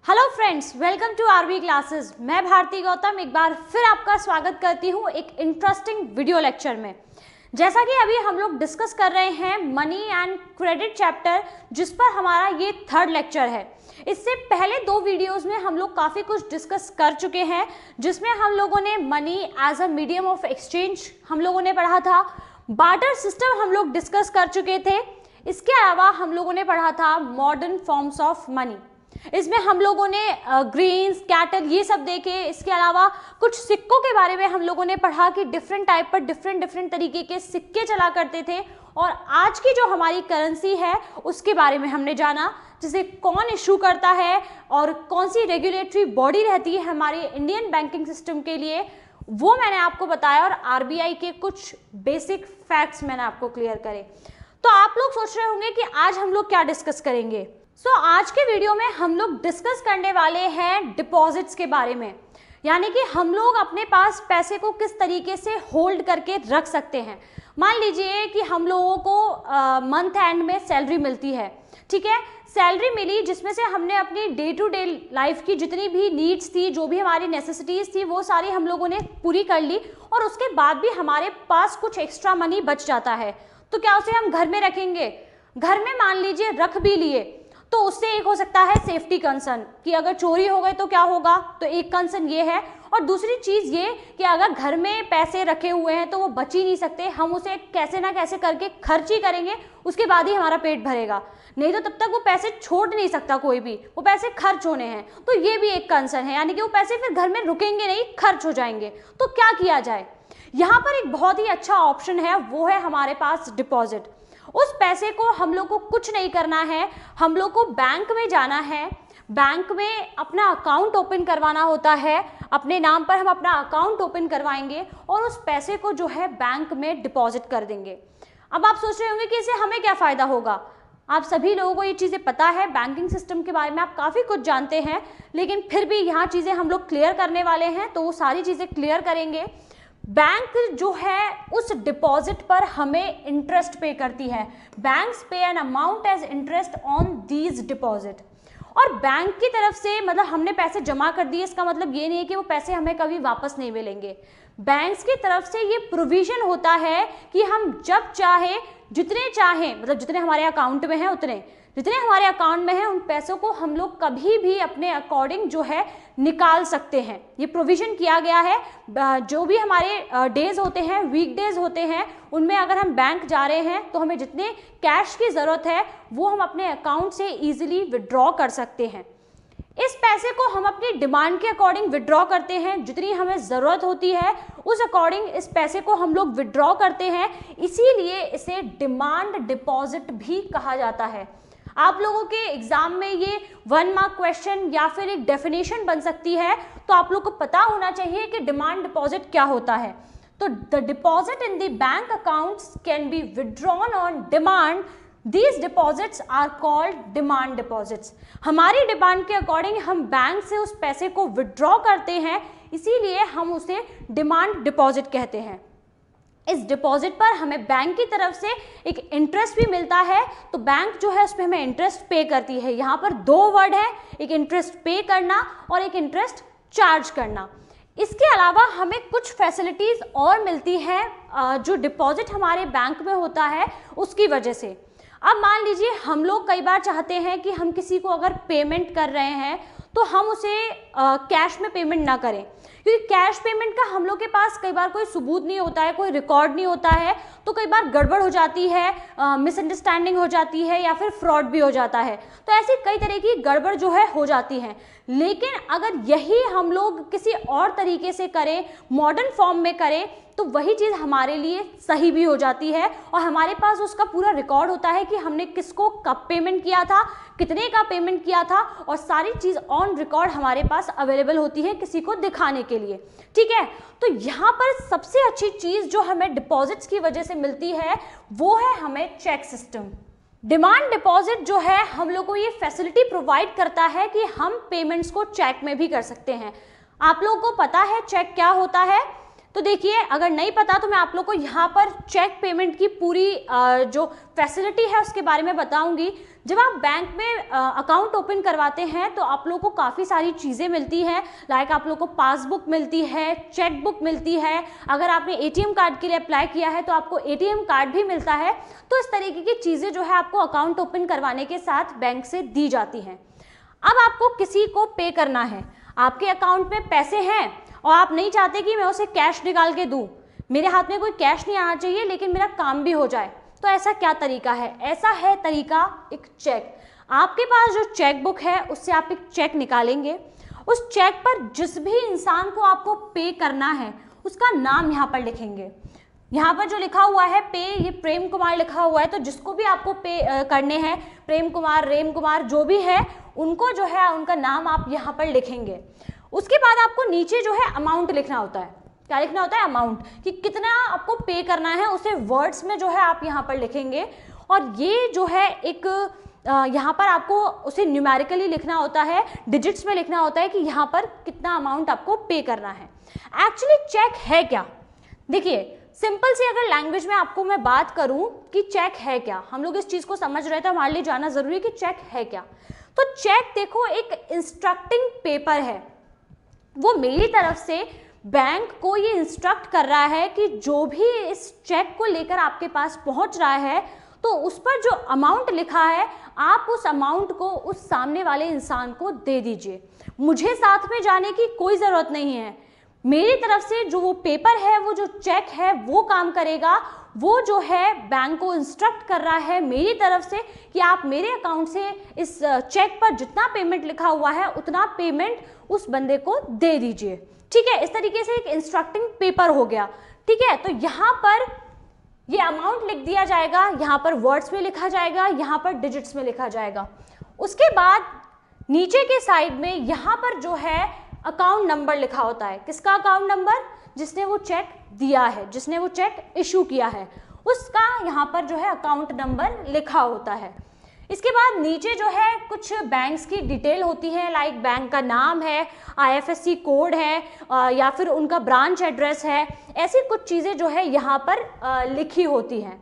Hello friends, welcome to RB classes. मैं भारती गौतम एक बार फिर आपका स्वागत करती हूँ एक इंटरेस्टिंग वीडियो लेक्चर में। जैसा कि अभी हम लोग डिस्कस कर रहे हैं मनी एंड क्रेडिट चैप्टर, जिस पर हमारा ये थर्ड लेक्चर है। इससे पहले दो वीडियोस में हम लोग काफ़ी कुछ डिस्कस कर चुके हैं, जिसमें हम लोगों ने money as a medium of exchange हम लोगों ने पढ़ा था, बार्टर सिस्टम हम लोग डिस्कस कर चुके थे। इसके अलावा हम लोगों ने पढ़ा था मॉडर्न फॉर्म्स ऑफ मनी। इसमें हम लोगों ने ग्रीन्स, कैटल ये सब देखे। इसके अलावा कुछ सिक्कों के बारे में हम लोगों ने पढ़ा कि डिफरेंट टाइप पर डिफरेंट तरीके के सिक्के चला करते थे। और आज की जो हमारी करेंसी है उसके बारे में हमने जाना, जिसे कौन इशू करता है और कौन सी रेगुलेटरी बॉडी रहती है हमारे इंडियन बैंकिंग सिस्टम के लिए, वो मैंने आपको बताया। और आरबीआई के कुछ बेसिक फैक्ट्स मैंने आपको क्लियर करे। तो आप लोग सोच रहे होंगे कि आज हम लोग क्या डिस्कस करेंगे। आज के वीडियो में हम लोग डिस्कस करने वाले हैं डिपॉजिट्स के बारे में, यानी कि हम लोग अपने पास पैसे को किस तरीके से होल्ड करके रख सकते हैं। मान लीजिए कि हम लोगों को मंथ एंड में सैलरी मिलती है, ठीक है। सैलरी मिली जिसमें से हमने अपनी डे टू डे लाइफ की जितनी भी नीड्स थी, जो भी हमारी नेसेसिटीज़ थी, वो सारी हम लोगों ने पूरी कर ली। और उसके बाद भी हमारे पास कुछ एक्स्ट्रा मनी बच जाता है, तो क्या उसे हम घर में रखेंगे? घर में मान लीजिए रख भी लिए तो उससे एक हो सकता है सेफ्टी कंसर्न कि अगर चोरी हो गए तो क्या होगा, तो एक कंसर्न ये है। और दूसरी चीज़ ये कि अगर घर में पैसे रखे हुए हैं तो वो बच ही नहीं सकते, हम उसे कैसे ना कैसे करके खर्च ही करेंगे, उसके बाद ही हमारा पेट भरेगा, नहीं तो तब तक वो पैसे छोड़ नहीं सकता कोई भी, वो पैसे खर्च होने हैं। तो ये भी एक कंसर्न है, यानी कि वो पैसे फिर घर में रुकेंगे नहीं, खर्च हो जाएंगे। तो क्या किया जाए? यहाँ पर एक बहुत ही अच्छा ऑप्शन है, वो है हमारे पास डिपॉजिट। उस पैसे को हम लोग को कुछ नहीं करना है, हम लोग को बैंक में जाना है, बैंक में अपना अकाउंट ओपन करवाना होता है, अपने नाम पर हम अपना अकाउंट ओपन करवाएंगे और उस पैसे को जो है बैंक में डिपॉजिट कर देंगे। अब आप सोच रहे होंगे कि इससे हमें क्या फ़ायदा होगा। आप सभी लोगों को ये चीज़ें पता है, बैंकिंग सिस्टम के बारे में आप काफ़ी कुछ जानते हैं, लेकिन फिर भी यहाँ चीज़ें हम लोग क्लियर करने वाले हैं, तो वो सारी चीज़ें क्लियर करेंगे। बैंक जो है उस डिपॉजिट पर हमें इंटरेस्ट पे करती है। Banks pay an amount as interest on these deposit. और बैंक की तरफ से मतलब हमने पैसे जमा कर दिए, इसका मतलब ये नहीं है कि वो पैसे हमें कभी वापस नहीं मिलेंगे। बैंक्स की तरफ से ये प्रोविजन होता है कि हम जब चाहे, जितने चाहें, मतलब जितने हमारे अकाउंट में हैं उतने, जितने हमारे अकाउंट में हैं उन पैसों को हम लोग कभी भी अपने अकॉर्डिंग जो है निकाल सकते हैं। ये प्रोविज़न किया गया है। जो भी हमारे डेज होते हैं, वीक डेज होते हैं, उनमें अगर हम बैंक जा रहे हैं तो हमें जितने कैश की ज़रूरत है वो हम अपने अकाउंट से ईजिली विड्रॉ कर सकते हैं। इस पैसे को हम अपनी डिमांड के अकॉर्डिंग विड्रॉ करते हैं, जितनी हमें ज़रूरत होती है उस अकॉर्डिंग इस पैसे को हम लोग विड्रॉ करते हैं। इसीलिए इसे डिमांड डिपॉजिट भी कहा जाता है। आप लोगों के एग्जाम में ये 1 मार्क क्वेश्चन या फिर एक डेफिनेशन बन सकती है, तो आप लोग को पता होना चाहिए कि डिमांड डिपॉजिट क्या होता है। तो the deposit in the bank accounts can be withdrawn on demand. These deposits are called demand deposits। हमारी डिमांड के अकॉर्डिंग हम बैंक से उस पैसे को विड्रॉ करते हैं, इसीलिए हम उसे डिमांड डिपॉजिट कहते हैं। इस डिपॉजिट पर हमें बैंक की तरफ से एक इंटरेस्ट भी मिलता है, तो बैंक जो है उस पर हमें इंटरेस्ट पे करती है। यहाँ पर दो वर्ड है, एक इंटरेस्ट पे करना और एक इंटरेस्ट चार्ज करना। इसके अलावा हमें कुछ फैसिलिटीज़ और मिलती हैं जो डिपॉजिट हमारे बैंक में होता है उसकी वजह से। अब मान लीजिए हम लोग कई बार चाहते हैं कि हम किसी को अगर पेमेंट कर रहे हैं तो हम उसे कैश में पेमेंट ना करें, क्योंकि कैश पेमेंट का हम लोग के पास कई बार कोई सबूत नहीं होता है, कोई रिकॉर्ड नहीं होता है, तो कई बार गड़बड़ हो जाती है, मिसअंडरस्टैंडिंग हो जाती है या फिर फ्रॉड भी हो जाता है। तो ऐसी कई तरह की गड़बड़ जो है हो जाती है। लेकिन अगर यही हम लोग किसी और तरीके से करें, मॉडर्न फॉर्म में करें, तो वही चीज़ हमारे लिए सही भी हो जाती है और हमारे पास उसका पूरा रिकॉर्ड होता है कि हमने किसको कब पेमेंट किया था, कितने का पेमेंट किया था, और सारी चीज़ ऑन रिकॉर्ड हमारे पास अवेलेबल होती है किसी को दिखाने के लिए, ठीक है। तो यहाँ पर सबसे अच्छी चीज़ जो हमें डिपॉजिट्स की वजह से मिलती है वो है हमें चेक सिस्टम। डिमांड डिपॉजिट जो है हम लोग को ये फैसिलिटी प्रोवाइड करता है कि हम पेमेंट्स को चेक में भी कर सकते हैं। आप लोगों को पता है चेक क्या होता है? तो देखिए, अगर नहीं पता तो मैं आप लोग को यहाँ पर चेक पेमेंट की पूरी जो फैसिलिटी है उसके बारे में बताऊंगी। जब आप बैंक में अकाउंट ओपन करवाते हैं तो आप लोग को काफ़ी सारी चीज़ें मिलती हैं, लाइक आप लोग को पासबुक मिलती है, चेक बुक मिलती है, अगर आपने एटीएम कार्ड के लिए अप्लाई किया है तो आपको एटीएम कार्ड भी मिलता है। तो इस तरीके की चीज़ें जो है आपको अकाउंट ओपन करवाने के साथ बैंक से दी जाती हैं। अब आपको किसी को पे करना है, आपके अकाउंट में पैसे हैं और आप नहीं चाहते कि मैं उसे कैश निकाल के दूँ, मेरे हाथ में कोई कैश नहीं आना चाहिए लेकिन मेरा काम भी हो जाए, तो ऐसा क्या तरीका है? ऐसा है तरीका एक चेक। आपके पास जो चेक बुक है उससे आप एक चेक निकालेंगे, उस चेक पर जिस भी इंसान को आपको पे करना है उसका नाम यहाँ पर लिखेंगे। यहाँ पर जो लिखा हुआ है पे, ये प्रेम कुमार लिखा हुआ है, तो जिसको भी आपको पे करने हैं, प्रेम कुमार, रेम कुमार, जो भी है, उनको जो है उनका नाम आप यहाँ पर लिखेंगे। उसके बाद आपको नीचे जो है अमाउंट लिखना होता है। क्या लिखना होता है? अमाउंट, कि कितना आपको पे करना है उसे वर्ड्स में जो है आप यहाँ पर लिखेंगे। और ये जो है एक यहाँ पर आपको उसे न्यूमेरिकली लिखना होता है, डिजिट्स में लिखना होता है कि यहाँ पर कितना अमाउंट आपको पे करना है। एक्चुअली चेक है क्या? देखिए, सिंपल सी अगर लैंग्वेज में आपको मैं बात करूं कि चेक है क्या, हम लोग इस चीज़ को समझ रहे थे, हमारे लिए जानना ज़रूरी है कि चेक है क्या। तो चेक देखो एक इंस्ट्रक्टिंग पेपर है, वो मेरी तरफ से बैंक को ये इंस्ट्रक्ट कर रहा है कि जो भी इस चेक को लेकर आपके पास पहुंच रहा है तो उस पर जो अमाउंट लिखा है आप उस अमाउंट को उस सामने वाले इंसान को दे दीजिए। मुझे साथ में जाने की कोई ज़रूरत नहीं है, मेरी तरफ से जो वो पेपर है, वो जो चेक है वो काम करेगा। वो जो है बैंक को इंस्ट्रक्ट कर रहा है मेरी तरफ से कि आप मेरे अकाउंट से इस चेक पर जितना पेमेंट लिखा हुआ है उतना पेमेंट उस बंदे को दे दीजिए। ठीक है, इस तरीके से एक इंस्ट्रक्टिंग पेपर हो गया। ठीक है, तो यहाँ पर ये अमाउंट लिख दिया जाएगा, यहाँ पर वर्ड्स में लिखा जाएगा, यहाँ पर डिजिट्स में लिखा जाएगा। उसके बाद नीचे के साइड में यहाँ पर जो है अकाउंट नंबर लिखा होता है। किसका अकाउंट नंबर? जिसने वो चेक दिया है, जिसने वो चेक इशू किया है, उसका यहाँ पर जो है अकाउंट नंबर लिखा होता है। इसके बाद नीचे जो है कुछ बैंक्स की डिटेल होती है, लाइक बैंक का नाम है, IFSC कोड है, या फिर उनका ब्रांच एड्रेस है, ऐसी कुछ चीज़ें जो है यहाँ पर लिखी होती हैं।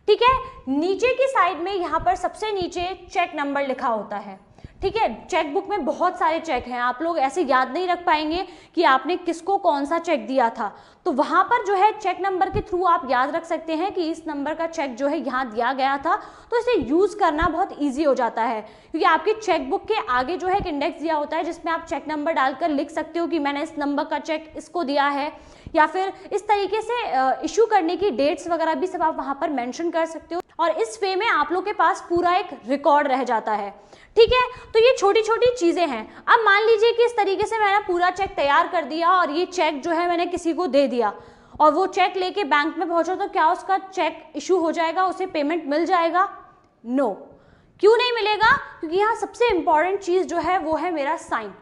ठीक है, नीचे की साइड में यहाँ पर सबसे नीचे चेक नंबर लिखा होता है। ठीक है, चेक बुक में बहुत सारे चेक हैं, आप लोग ऐसे याद नहीं रख पाएंगे कि आपने किसको कौन सा चेक दिया था, तो वहाँ पर जो है चेक नंबर के थ्रू आप याद रख सकते हैं कि इस नंबर का चेक जो है यहाँ दिया गया था, तो इसे यूज़ करना बहुत ईजी हो जाता है, क्योंकि आपकी चेक बुक के आगे जो है एक इंडेक्स दिया होता है जिसमें आप चेक नंबर डालकर लिख सकते हो कि मैंने इस नंबर का चेक इसको दिया है, या फिर इस तरीके से इशू करने की डेट्स वगैरह भी सब आप वहाँ पर मेंशन कर सकते हो, और इस वे में आप लोग के पास पूरा एक रिकॉर्ड रह जाता है। ठीक है, तो ये छोटी छोटी चीज़ें हैं। अब मान लीजिए कि इस तरीके से मैंने पूरा चेक तैयार कर दिया और ये चेक जो है मैंने किसी को दे दिया और वो चेक लेके बैंक में पहुंचा, तो क्या उसका चेक इशू हो जाएगा, उसे पेमेंट मिल जाएगा? नो। क्यों नहीं मिलेगा? क्योंकि यहाँ सबसे इंपॉर्टेंट चीज़ जो है वो है मेरा साइन।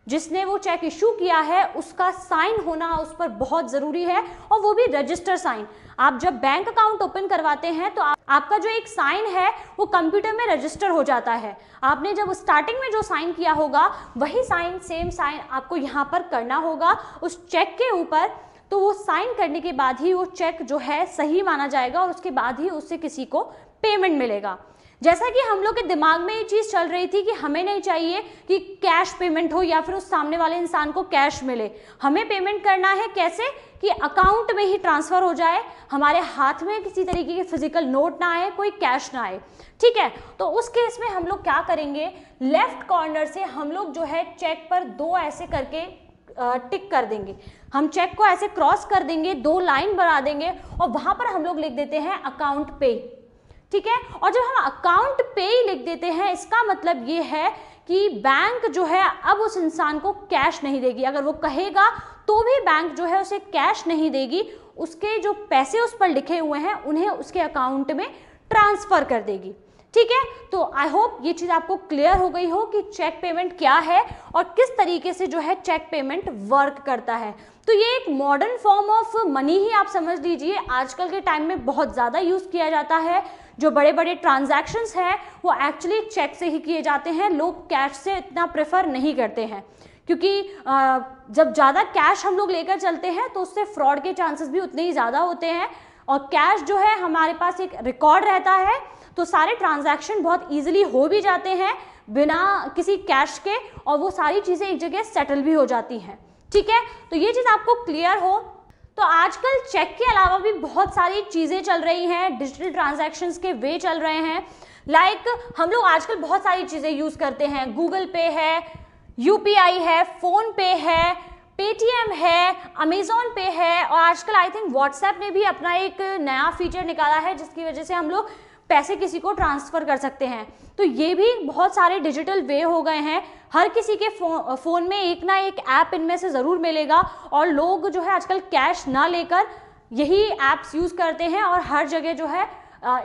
जिसने वो चेक इशू किया है उसका साइन होना उस पर बहुत ज़रूरी है, और वो भी रजिस्टर साइन। आप जब बैंक अकाउंट ओपन करवाते हैं तो आपका जो एक साइन है वो कंप्यूटर में रजिस्टर हो जाता है। आपने जब स्टार्टिंग में जो साइन किया होगा वही साइन, सेम साइन आपको यहाँ पर करना होगा उस चेक के ऊपर। तो वो साइन करने के बाद ही वो चेक जो है सही माना जाएगा और उसके बाद ही उससे किसी को पेमेंट मिलेगा। जैसा कि हम लोग के दिमाग में ये चीज़ चल रही थी कि हमें नहीं चाहिए कि कैश पेमेंट हो या फिर उस सामने वाले इंसान को कैश मिले, हमें पेमेंट करना है कैसे कि अकाउंट में ही ट्रांसफ़र हो जाए, हमारे हाथ में किसी तरीके के फिजिकल नोट ना आए, कोई कैश ना आए। ठीक है, तो उस केस में हम लोग क्या करेंगे, लेफ्ट कॉर्नर से हम लोग जो है चेक पर दो ऐसे करके टिक कर देंगे, हम चेक को ऐसे क्रॉस कर देंगे, दो लाइन बना देंगे और वहाँ पर हम लोग लिख देते हैं अकाउंट पे। ठीक है, और जब हम अकाउंट पे ही लिख देते हैं इसका मतलब ये है कि बैंक जो है अब उस इंसान को कैश नहीं देगी। अगर वो कहेगा तो भी बैंक जो है उसे कैश नहीं देगी, उसके जो पैसे उस पर लिखे हुए हैं उन्हें उसके अकाउंट में ट्रांसफ़र कर देगी। ठीक है, तो आई होप ये चीज़ आपको क्लियर हो गई हो कि चेक पेमेंट क्या है और किस तरीके से जो है चेक पेमेंट वर्क करता है। तो ये एक मॉडर्न फॉर्म ऑफ मनी ही आप समझ लीजिए, आजकल के टाइम में बहुत ज़्यादा यूज़ किया जाता है। जो बड़े बड़े ट्रांजैक्शंस हैं वो एक्चुअली चेक से ही किए जाते हैं, लोग कैश से इतना प्रेफर नहीं करते हैं, क्योंकि जब ज़्यादा कैश हम लोग लेकर चलते हैं तो उससे फ्रॉड के चांसेस भी उतने ही ज़्यादा होते हैं, और कैश जो है हमारे पास एक रिकॉर्ड रहता है, तो सारे ट्रांजैक्शन बहुत ईजिली हो भी जाते हैं बिना किसी कैश के, और वो सारी चीज़ें एक जगह सेटल भी हो जाती हैं। ठीक है, तो ये चीज़ आपको क्लियर हो। तो आजकल चेक के अलावा भी बहुत सारी चीज़ें चल रही हैं, डिजिटल ट्रांजैक्शंस के वे चल रहे हैं। लाइक हम लोग आजकल बहुत सारी चीज़ें यूज़ करते हैं, गूगल पे है, यूपीआई है, फ़ोन पे है, पेटीएम है, अमेज़ॉन पे है, और आजकल आई थिंक व्हाट्सएप ने भी अपना एक नया फीचर निकाला है जिसकी वजह से हम लोग पैसे किसी को ट्रांसफ़र कर सकते हैं। तो ये भी बहुत सारे डिजिटल वे हो गए हैं। हर किसी के फ़ोन में एक ना एक ऐप इनमें से ज़रूर मिलेगा, और लोग जो है आजकल कैश ना लेकर यही ऐप्स यूज़ करते हैं और हर जगह जो है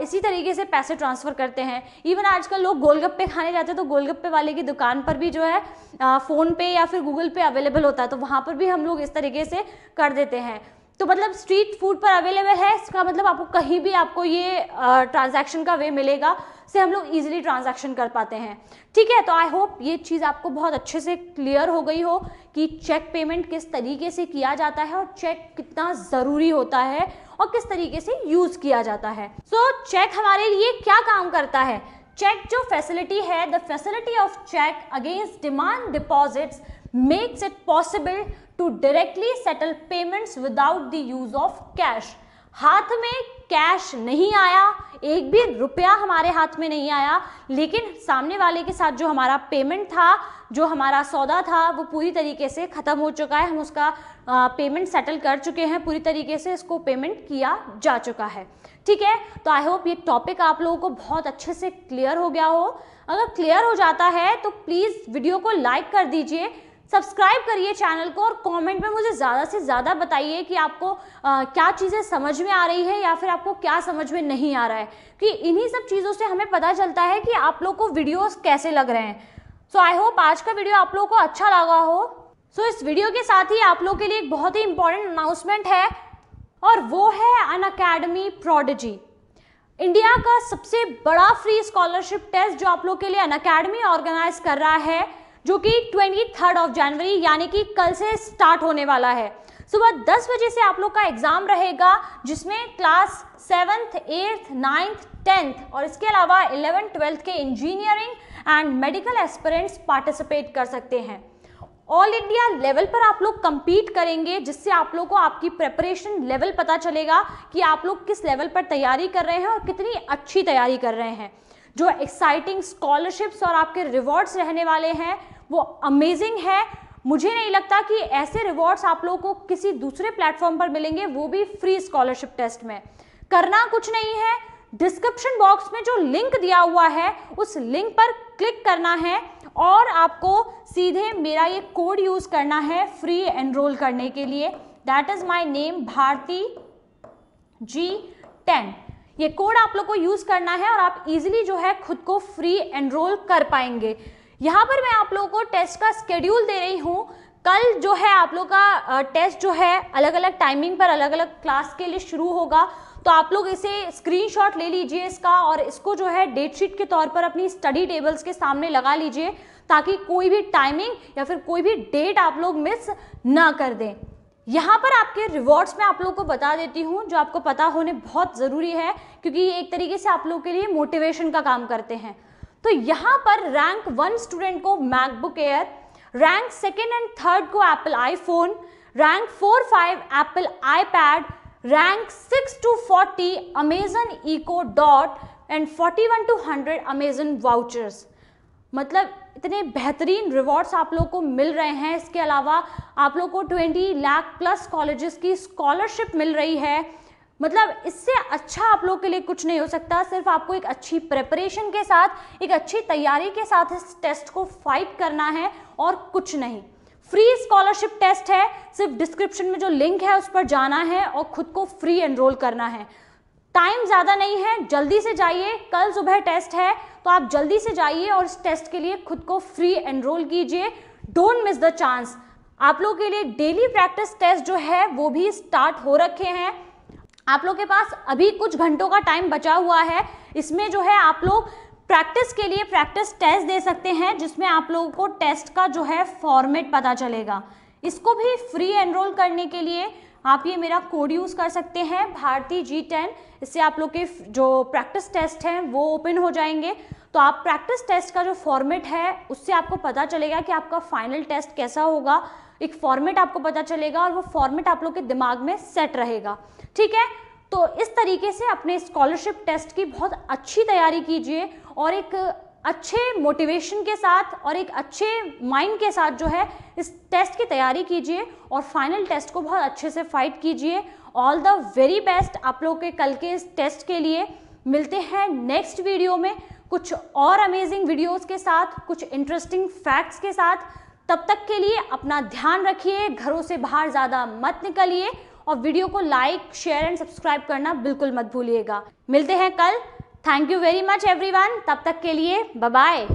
इसी तरीके से पैसे ट्रांसफ़र करते हैं। इवन आजकल लोग गोलगप्पे खाने जाते हैं तो गोलगप्पे वाले की दुकान पर भी जो है फ़ोन पे या फिर गूगल पे अवेलेबल होता है, तो वहाँ पर भी हम लोग इस तरीके से कर देते हैं। तो मतलब स्ट्रीट फूड पर अवेलेबल है, इसका मतलब आपको कहीं भी आपको ये ट्रांजैक्शन का वे मिलेगा, से हम लोग इजीली ट्रांजैक्शन कर पाते हैं। ठीक है, तो आई होप ये चीज़ आपको बहुत अच्छे से क्लियर हो गई हो कि चेक पेमेंट किस तरीके से किया जाता है और चेक कितना ज़रूरी होता है और किस तरीके से यूज़ किया जाता है। सो चेक हमारे लिए क्या काम करता है? चेक जो फैसिलिटी है, the facility of cheque against demand deposits makes it possible to directly settle payments without the use of cash। हाथ में कैश नहीं आया, एक भी रुपया हमारे हाथ में नहीं आया, लेकिन सामने वाले के साथ जो हमारा पेमेंट था, जो हमारा सौदा था, वो पूरी तरीके से ख़त्म हो चुका है। हम उसका पेमेंट सेटल कर चुके हैं, पूरी तरीके से इसको पेमेंट किया जा चुका है। ठीक है, तो आई होप ये टॉपिक आप लोगों को बहुत अच्छे से क्लियर हो गया हो। अगर क्लियर हो जाता है तो प्लीज़ वीडियो को लाइक कर दीजिए, सब्सक्राइब करिए चैनल को, और कमेंट में मुझे ज़्यादा से ज़्यादा बताइए कि आपको क्या चीज़ें समझ में आ रही है या फिर आपको क्या समझ में नहीं आ रहा है, कि इन्हीं सब चीज़ों से हमें पता चलता है कि आप लोग को वीडियोस कैसे लग रहे हैं। सो आई होप आज का वीडियो आप लोगों को अच्छा लगा हो। सो इस वीडियो के साथ ही आप लोग के लिए एक बहुत ही इंपॉर्टेंट अनाउंसमेंट है, और वो है अनअकैडमी प्रोडिजी, इंडिया का सबसे बड़ा फ्री स्कॉलरशिप टेस्ट जो आप लोग के लिए अनअकैडमी ऑर्गेनाइज कर रहा है, जो कि 23 जनवरी यानी कि कल से स्टार्ट होने वाला है। सुबह 10 बजे से आप लोग का एग्जाम रहेगा, जिसमें class 7th, 8th, 9th, 10th और इसके अलावा 11th, 12th के engineering and medical aspirants participate कर सकते हैं। ऑल इंडिया लेवल पर आप लोग compete करेंगे, जिससे आप लोग को आपकी प्रेपरेशन लेवल पता चलेगा कि आप लोग किस लेवल पर तैयारी कर रहे हैं और कितनी अच्छी तैयारी कर रहे हैं। जो एक्साइटिंग स्कॉलरशिप्स और आपके रिवॉर्ड्स रहने वाले हैं वो अमेजिंग है। मुझे नहीं लगता कि ऐसे रिवॉर्ड्स आप लोगों को किसी दूसरे प्लेटफॉर्म पर मिलेंगे, वो भी फ्री स्कॉलरशिप टेस्ट में। करना कुछ नहीं है, डिस्क्रिप्शन बॉक्स में जो लिंक दिया हुआ है उस लिंक पर क्लिक करना है और आपको सीधे मेरा ये कोड यूज करना है फ्री एनरोल करने के लिए। That is my name Bharti G10। ये कोड आप लोग को यूज करना है और आप इजीली जो है खुद को फ्री एनरोल कर पाएंगे। यहाँ पर मैं आप लोगों को टेस्ट का स्केड्यूल दे रही हूँ। कल जो है आप लोग का टेस्ट जो है अलग अलग टाइमिंग पर अलग अलग क्लास के लिए शुरू होगा, तो आप लोग इसे स्क्रीनशॉट ले लीजिए इसका, और इसको जो है डेट शीट के तौर पर अपनी स्टडी टेबल्स के सामने लगा लीजिए, ताकि कोई भी टाइमिंग या फिर कोई भी डेट आप लोग मिस ना कर दें। यहाँ पर आपके रिवॉर्ड्स में आप लोग को बता देती हूँ, जो आपको पता होने बहुत ज़रूरी है, क्योंकि ये एक तरीके से आप लोग के लिए मोटिवेशन का काम करते हैं। तो यहाँ पर रैंक 1 स्टूडेंट को MacBook Air, rank 2nd and 3rd को Apple iPhone, rank 4-5 Apple iPad, rank 6 to 40 Amazon Echo Dot and 41 to 100 Amazon vouchers. मतलब इतने बेहतरीन रिवॉर्ड्स आप लोग को मिल रहे हैं। इसके अलावा आप लोग को 20 लाख प्लस कॉलेजेस की स्कॉलरशिप मिल रही है। मतलब इससे अच्छा आप लोग के लिए कुछ नहीं हो सकता। सिर्फ आपको एक अच्छी प्रिपरेशन के साथ, एक अच्छी तैयारी के साथ इस टेस्ट को फाइट करना है और कुछ नहीं। फ्री स्कॉलरशिप टेस्ट है, सिर्फ डिस्क्रिप्शन में जो लिंक है उस पर जाना है और खुद को फ्री एनरोल करना है। टाइम ज़्यादा नहीं है, जल्दी से जाइए। कल सुबह टेस्ट है, तो आप जल्दी से जाइए और इस टेस्ट के लिए खुद को फ्री एनरोल कीजिए। Don't miss the chance. आप लोग के लिए डेली प्रैक्टिस टेस्ट जो है वो भी स्टार्ट हो रखे हैं। आप लोग के पास अभी कुछ घंटों का टाइम बचा हुआ है। इसमें जो है आप लोग प्रैक्टिस के लिए प्रैक्टिस टेस्ट दे सकते हैं, जिसमें आप लोगों को टेस्ट का जो है फॉर्मेट पता चलेगा। इसको भी फ्री एनरोल करने के लिए आप ये मेरा कोड यूज़ कर सकते हैं, भारती G10। इससे आप लोग के जो प्रैक्टिस टेस्ट हैं वो ओपन हो जाएंगे। तो आप प्रैक्टिस टेस्ट का जो फॉर्मेट है उससे आपको पता चलेगा कि आपका फाइनल टेस्ट कैसा होगा। एक फॉर्मेट आपको पता चलेगा और वो फॉर्मेट आप लोग के दिमाग में सेट रहेगा, ठीक है। तो इस तरीके से अपने स्कॉलरशिप टेस्ट की बहुत अच्छी तैयारी कीजिए और एक अच्छे मोटिवेशन के साथ और एक अच्छे माइंड के साथ जो है इस टेस्ट की तैयारी कीजिए और फाइनल टेस्ट को बहुत अच्छे से फाइट कीजिए। ऑल द वेरी बेस्ट आप लोग के कल के इस टेस्ट के लिए। मिलते हैं नेक्स्ट वीडियो में कुछ और अमेजिंग वीडियोस के साथ, कुछ इंटरेस्टिंग फैक्ट्स के साथ। तब तक के लिए अपना ध्यान रखिए, घरों से बाहर ज़्यादा मत निकलिए और वीडियो को लाइक, शेयर एंड सब्सक्राइब करना बिल्कुल मत भूलिएगा। मिलते हैं कल। Thank you very much everyone. तब तक के लिए बाय बाय।